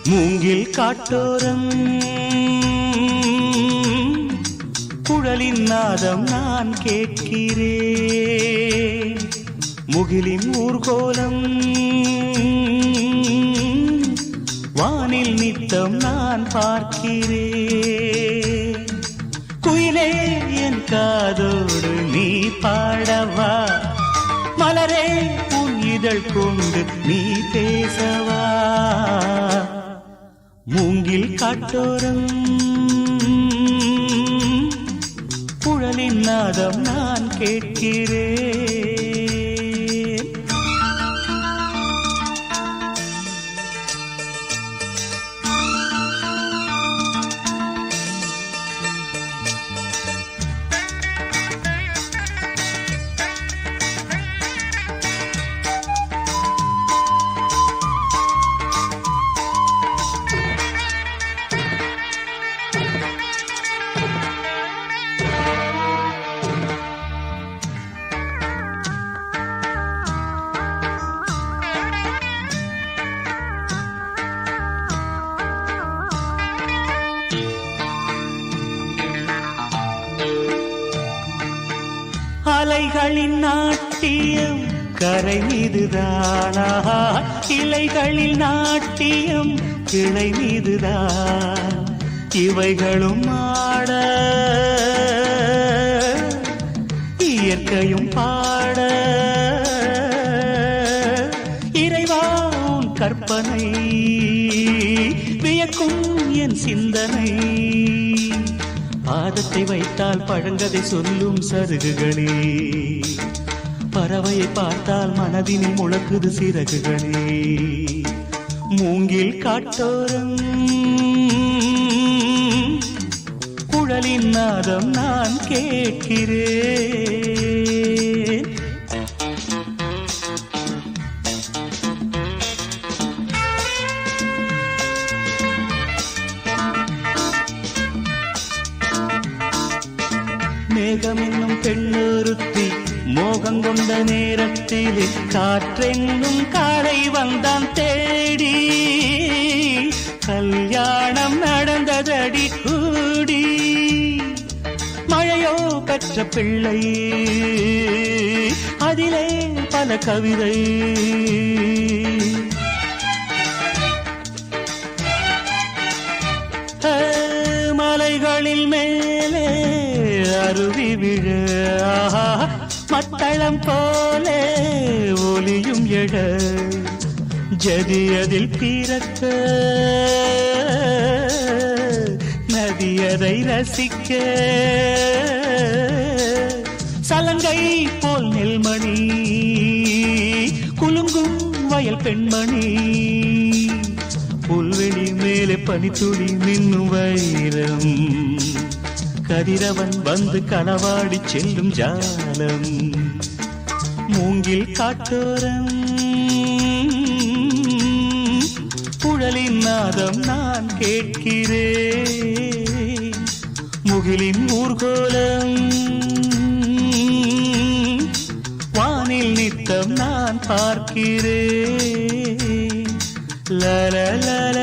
மூங்கில் காட்டோரம் குழலின் நாதம் நான் கேட்கிறேன். முகிலின் ஊர்கோலம் வானில் நித்தம் நான் பார்க்கிறேன். குயிலே என் காதோடு நீ பாடவா, மலரே உன் இதழ் கொண்டு நீ பேசவா. மூங்கில் காட்டோரம் குழலின் நாதம் நான் கேட்கிறேன். அலைகளின் நாட்டியம் கரை மீதுதானா, இலைகளில் நாட்டியம் கிளை மீதுதான். இவைகளும் ஆட இயற்கையும் பாட, இறைவா உன் கற்பனை வியக்கும் என் சிந்தனை. பாதத்தை வைத்தால் பழங்கதை சொல்லும் சருகுகளே, பறவையை பார்த்தால் மனதினில் முழக்குது சிறகுகளே. மூங்கில் காட்டோரம் குழலின் நாதம் நான் கேட்கிறேன். மேகம் என்னும் பெண்ணொருத்தி மோகம் கொண்ட நேரத்திலே காற்றென்னும் காலை வந்தான் தேடி. கல்யாணம் நடந்ததடி கூடி, மழையோ பெற்ற பிள்ளை அதிலே பல கவிதை. மலைகளில் மேலே அருவி விழ, மத்தளம் போலே ஒலியும் எழ, ஜதியதில் பிறக்க நதியதை ரசிக்க. சலங்கை போல் நெல்மணி குலுங்கும் வயல் பெண்மணி, புல்வெளி மேலே பனித்துளி மின்னும் வைரம். கதிரவன் வந்து களவாடி செல்லும் ஜாலம். மூங்கில் காட்டோரம் குழலின் நாதம் நான் கேட்கிறேன். முகிலின் ஊர்கோலம் வானில் நித்தம் நான் பார்க்கிறேன். லல லல